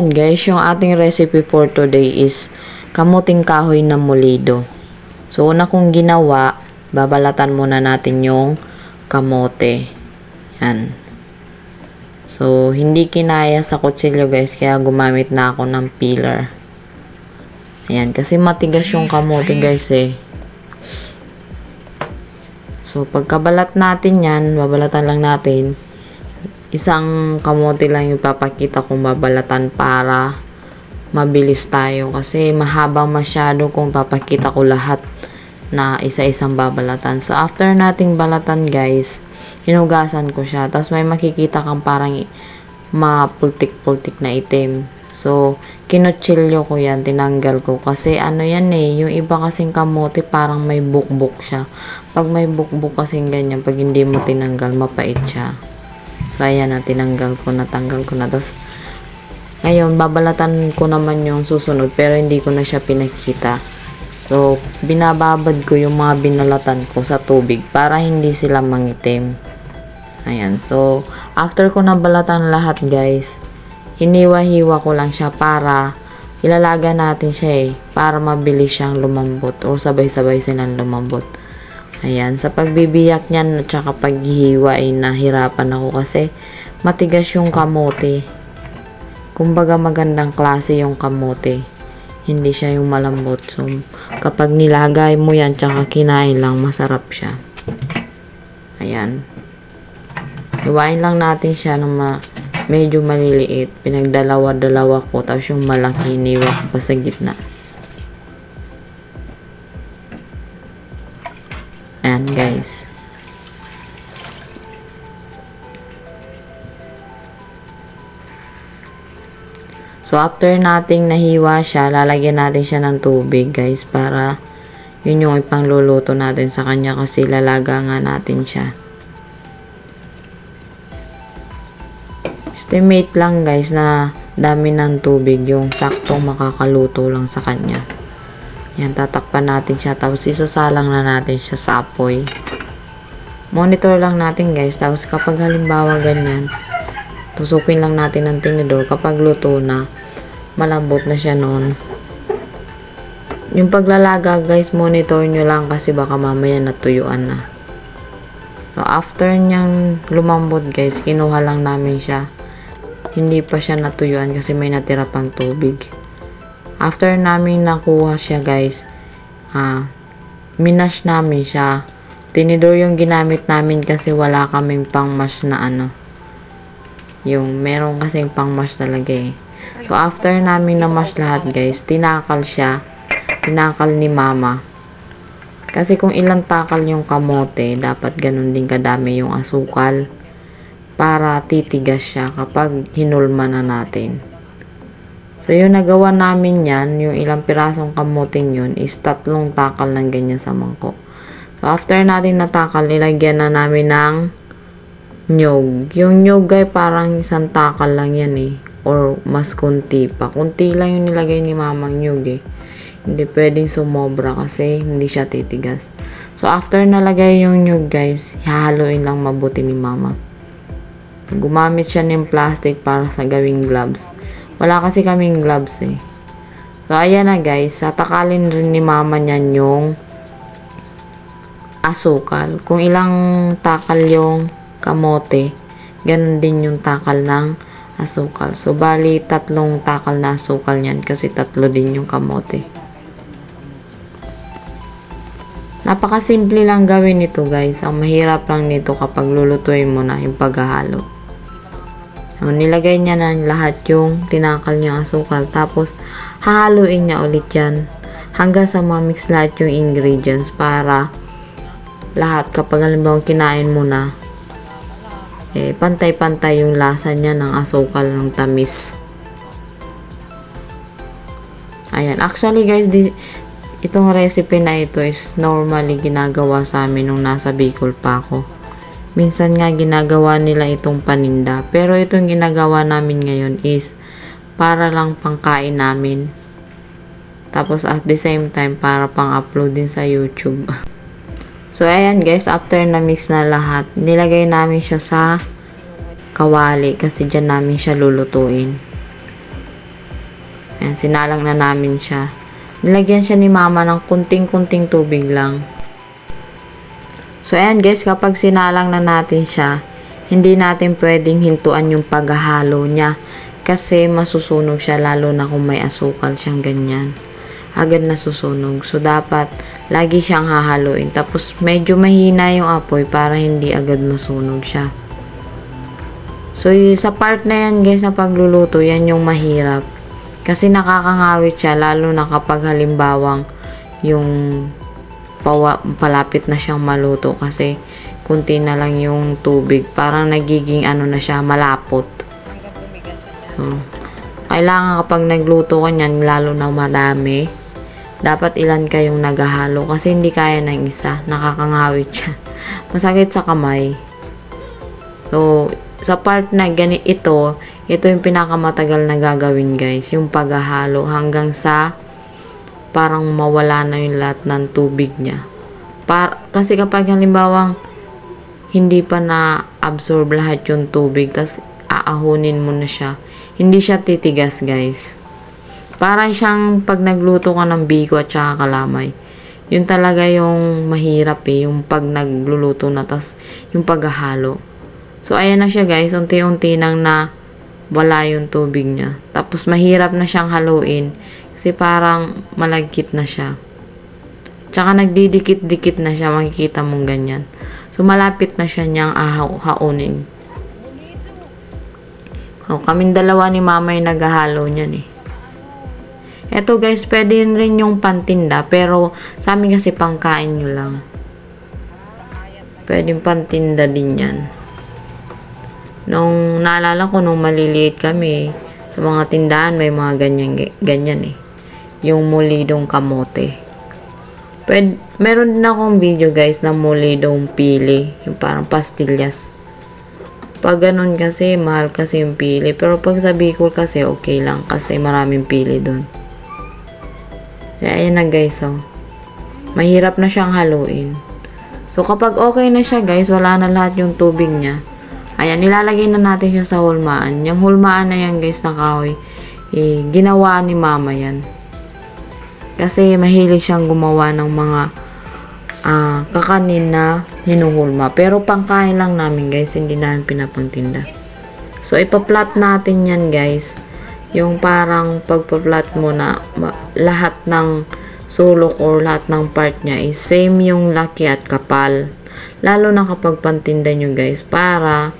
ayan guys, yung ating recipe for today is kamuting kahoy na molido. So, una kong ginawa, babalatan muna natin yung kamote. Yan. So, hindi kinaya sa kutsilyo guys, kaya gumamit na ako ng peeler. Ayan, kasi matigas yung kamote guys eh. So, pagkabalat natin yan, babalatan lang natin. Isang kamote lang yung papakita kong babalatan para mabilis tayo. Kasi mahaba masyado kung papakita ko lahat na isa-isang babalatan. So, after nating balatan guys, hinugasan ko siya. Tapos may makikita kang parang mapultik-pultik na itim. So, kinutsilyo ko yan, tinanggal ko. Kasi ano yan eh, yung iba kasing kamote parang may bukbuk siya. Pag may bukbuk kasing ganyan, pag hindi mo tinanggal, mapait siya. So, ayan na, tinanggal ko, natanggal ko na. Tapos, ngayon, babalatan ko naman yung susunod, pero hindi ko na siya pinakita. So, binababad ko yung mga binalatan ko sa tubig para hindi sila mangitim. Ayan, so, after ko nabalatan lahat, guys, hiniwa-hiwa ko lang siya para ilalaga natin siya eh, para mabilis siyang lumambot o sabay-sabay silang lumambot. Ayan, sa pagbibiyak niyan at saka paghihiwa ay nahirapan ako kasi matigas yung kamote. Kumbaga magandang klase yung kamote. Hindi siya yung malambot. So, kapag nilagay mo yan tsaka kinain lang, masarap siya. Ayan. Iwain lang natin siya ng medyo maliliit. Pinagdalawa-dalawa ko. Tapos yung malaki, iniwa ko pa sa gitna. Ayan guys. So after nating nahiwa siya, lalagyan natin siya ng tubig guys para yun yung ipangluluto natin sa kanya kasi lalaga nga natin siya. Estimate lang guys na dami ng tubig yung saktong makakaluto lang sa kanya. Yan, tatakpan natin siya. Tapos, isasalang na natin siya sa apoy. Monitor lang natin, guys. Tapos, kapag halimbawa ganyan, tusukin lang natin ng tinidor. Kapag luto na, malambot na siya noon. Yung paglalaga, guys, monitor nyo lang kasi baka mamaya natuyuan na. So, after niyang lumambot, guys, kinuha lang namin siya. Hindi pa siya natuyuan kasi may natira pang tubig. After namin nakuha siya guys, minash namin siya. Tinidor yung ginamit namin kasi wala kaming pang mash na ano. Yung meron kasing pang mash talaga eh. So after namin na mash lahat guys, tinakal siya. Tinakal ni mama. Kasi kung ilang takal yung kamote, dapat ganun din kadami yung asukal. Para titigas siya kapag hinulma na natin. So, yung nagawa namin yan, yung ilang pirasong kamuting yun, is 3 takal ng ganyan sa mangkok. So, after natin natakal, nilagyan na namin ng nyog. Yung nyog ay parang 1 takal lang yan eh. Or mas kunti pa. Kunti lang yung nilagay ni mamang nyog eh. Hindi pwedeng sumobra kasi hindi siya titigas. So, after nalagay yung nyog guys, hahaluin lang mabuti ni mama. Gumamit siya ng plastic para sa gawing gloves. Wala kasi kaming gloves eh. So, ayan na guys. Tatakalin rin ni mama niyan yung asukal. Kung ilang takal yung kamote, ganun din yung takal ng asukal. So, bali 3 takal na asukal niyan kasi 3 din yung kamote. Napakasimple lang gawin nito guys. Ang mahirap lang nito kapag lulutuin mo na yung paghahalo. Nilagay niya na lahat yung tinakal niya asukal. Tapos, hahaluin niya ulit yan. Hanggang sa ma-mix lahat yung ingredients para lahat kapag halimbawa kinain mo na, pantay-pantay yung lasa niya ng asukal ng tamis. Ayan. Actually guys, itong recipe na ito is normally ginagawa sa amin nung nasa Bicol pa ako. Minsan nga ginagawa nila itong paninda. Pero itong ginagawa namin ngayon is para lang pangkain namin. Tapos at the same time para pang-upload din sa YouTube. So ayan guys, after na mix na lahat, nilagay namin siya sa kawali kasi dyan namin siya lulutuin. Ayan, sinalang na namin siya. Nilagyan siya ni mama ng kunting-kunting tubig lang. So, ayan guys, kapag sinalang na natin siya, hindi natin pwedeng hintuan yung paghahalo niya. Kasi masusunog siya, lalo na kung may asukal siyang ganyan. Agad nasusunog. So, dapat lagi siyang hahaluin. Tapos, medyo mahina yung apoy para hindi agad masunog siya. So, sa part na yan guys na pagluluto, yan yung mahirap. Kasi nakakangawit siya, lalo na kapag halimbawang yung palapit na siyang maluto. Kasi, kunti na lang yung tubig. Parang nagiging ano na siya, malapot. So, kailangan kapag nagluto ka niyan, lalo na marami, dapat ilan kayong naghahalo kasi hindi kaya ng isa. Nakakangawit siya. Masakit sa kamay. So, sa part na ito yung pinakamatagal na gagawin guys. Yung paghahalo hanggang sa parang mawala na yung lahat ng tubig niya. Kasi kapag halimbawang hindi pa na-absorb lahat yung tubig, tas aahunin mo na siya, hindi siya titigas guys. Parang siyang pag nagluto ka ng biko at saka kalamay. Yun talaga yung mahirap yung pag nagluluto na tas yung paghahalo. So ayan na siya guys, unti-unti nang na wala yung tubig niya. Tapos mahirap na siyang haluin kasi parang malagkit na siya. Tsaka nagdidikit-dikit na siya, makikita mong ganyan. So malapit na siya niyang haunin. Kaming dalawa ni mama yung naghahalo niyan Eto guys, pwede rin yung pantinda, pero sa amin kasi pangkain nyo lang. Pwede yung pantinda din yan. Nung naalala ko, nung maliliit kami, sa mga tindahan may mga ganyan Yung mulidong kamote. Meron din akong video guys na mulidong pili, yung parang pastillas. Pag ganun kasi, mahal kasi yung pili. Pero pag sa Bicol kasi, okay lang. Kasi maraming pili dun. Kaya ayan na guys, mahirap na siyang haluin. So, kapag okay na siya guys, wala na lahat yung tubig niya. Ayan, nilalagay na natin siya sa hulmaan. Yung hulmaan na yan guys na kahoy, ginawa ni mama yan. Kasi mahilig siyang gumawa ng mga kakanin na hinuhulma. Pero pangkain lang namin guys, hindi namin pinapantinda. So, ipaplat natin yan guys. Yung parang pagpa-plot mo na lahat ng sulok or lahat ng part niya is same yung laki at kapal. Lalo na kapag pantinda nyo guys, para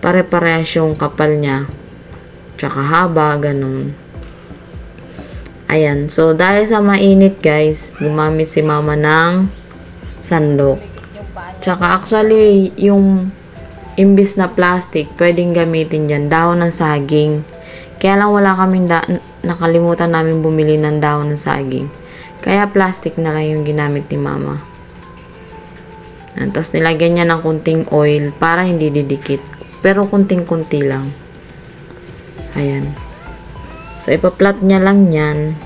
pare-parehas yung kapal niya. Tsaka haba, ganun. Ayan. So, dahil sa mainit guys, gumamit si mama ng sandok. Tsaka actually, yung imbis na plastic, pwedeng gamitin dyan, dahon ng saging. Kaya lang wala kaming nakalimutan namin bumili ng dahon ng saging. Kaya plastic na lang yung ginamit ni mama. Tapos nilagyan niya ng kunting oil para hindi didikit. Pero kunting-kunti lang. Ayan. So ipaplat niya lang yan.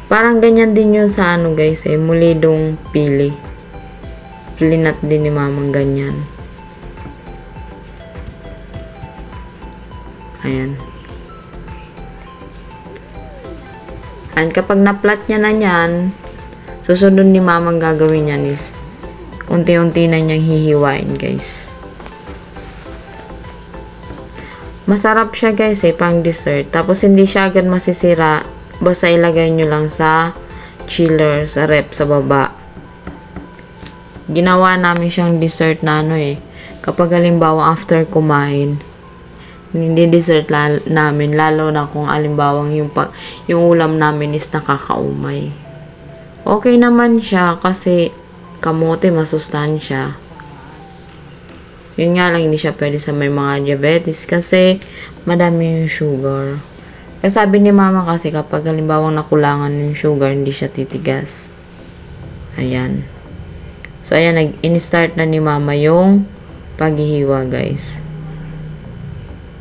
Parang ganyan din yung sa ano guys mulidong pili. Plinat din ni mamang ganyan. Ayan. And kapag na-plat niya na yan, susunod ni mamang gagawin niyan is unti-unti na niyang hihiwain guys. Masarap siya guys pang dessert. Tapos hindi siya agad masisira. Basta ilagay nyo lang sa chiller, sa rep, sa baba. Ginawa namin siyang dessert na kapag halimbawa after kumain, hindi dessert namin, lalo na kung alimbawang yung ulam namin is nakakaumay. Okay naman siya kasi kamote masustansya. Yun nga lang, hindi siya pwede sa may mga diabetes kasi madami yung sugar. Kasi sabi ni mama kasi kapag halimbawang nakulangan yung sugar, hindi siya titigas. Ayan. So ayan, in-start na ni mama yung paghihiwa guys.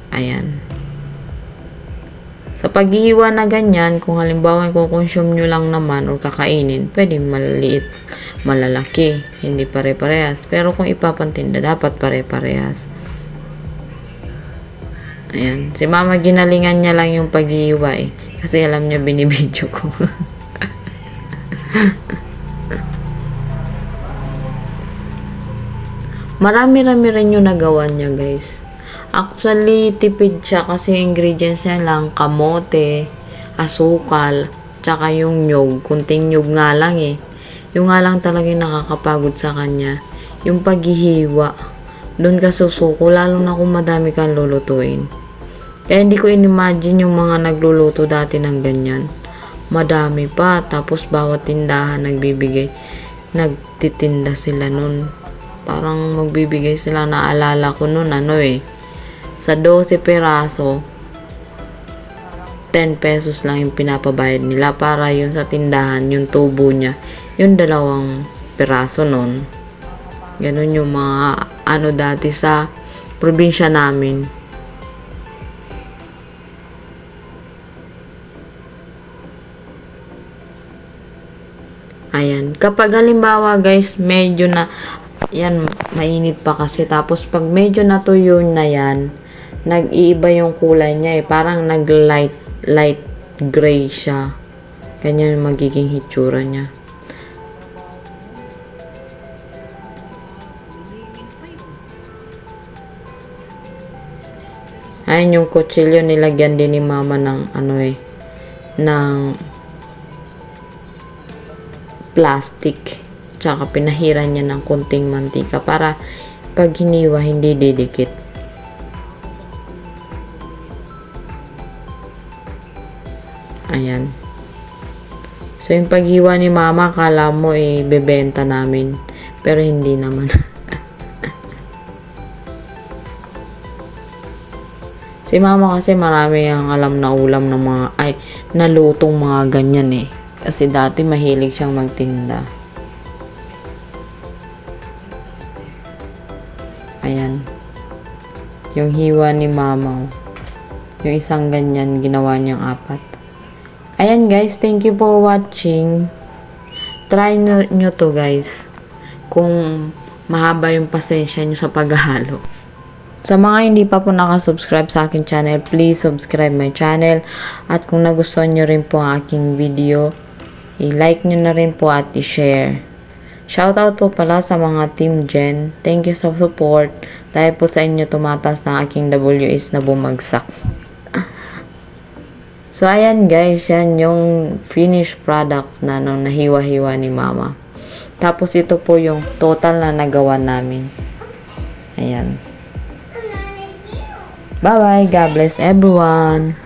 Ayan. Sa paghihiwa na ganyan, kung halimbawa i-consume nyo lang naman or kakainin, pwedeng maliliit, malalaki, hindi pare-parehas. Pero kung ipapantinda, dapat pare-parehas. Ayan. Si mama ginalingan niya lang yung paghihiwa eh. Kasi alam niya binibidyo ko. Marami-rami rin yung nagawa niya, guys. Actually, tipid siya kasi ingredients niya lang kamote, asukal, tsaka yung nyug. Kunting nyug nga lang eh. Yung nga lang talaga yung nakakapagod sa kanya. Yung paghihiwa. Doon ka susuko, lalo na kung madami kang lulutuin. Kaya hindi ko in-imagine yung mga nagluluto dati ng ganyan. Madami pa, tapos bawat tindahan nagbibigay. Nagtitinda sila nun. Parang magbibigay sila, naalala ko nun, sa 12 peraso, 10 pesos lang yung pinapabayad nila para yun sa tindahan, yung tubo niya, yung 2 peraso nun. Ganun yung mga dati sa probinsya namin. Ayan. Kapag halimbawa guys, medyo na yan, mainit pa kasi. Tapos pag medyo natuyo na yan, nag-iiba yung kulay niya eh. Parang light gray siya. Ganyan yung magiging hitsura niya. Ayan yung kutsilyo, nilagyan din ni mama ng ng plastic. Tsaka pinahiran niya ng konting mantika para pag hiniwa hindi didikit. Ayan. So yung paghiwa ni mama, kala mo bebenta namin. Pero hindi naman. Si mama kasi marami ang alam na ulam ng mga, nalutong mga ganyan eh. Kasi dati mahilig siyang magtinda. Ayan. Yung hiwa ni mama. Yung isang ganyan, ginawa niyang 4. Ayan guys, thank you for watching. Try nyo to guys. Kung mahaba yung pasensya nyo sa paghahalo. Sa mga hindi pa po nakasubscribe sa aking channel, please subscribe my channel. At kung nagustuhan nyo rin po ang aking video, i-like nyo na rin po at i-share. Shoutout po pala sa mga Team Jen. Thank you sa support. Dahil po sa inyo tumatas ng aking WS na bumagsak. So, ayan guys. Yan yung finished product na nung nahiwa-hiwa ni mama. Tapos ito po yung total na nagawa namin. Ayan. Bye-bye. God bless everyone.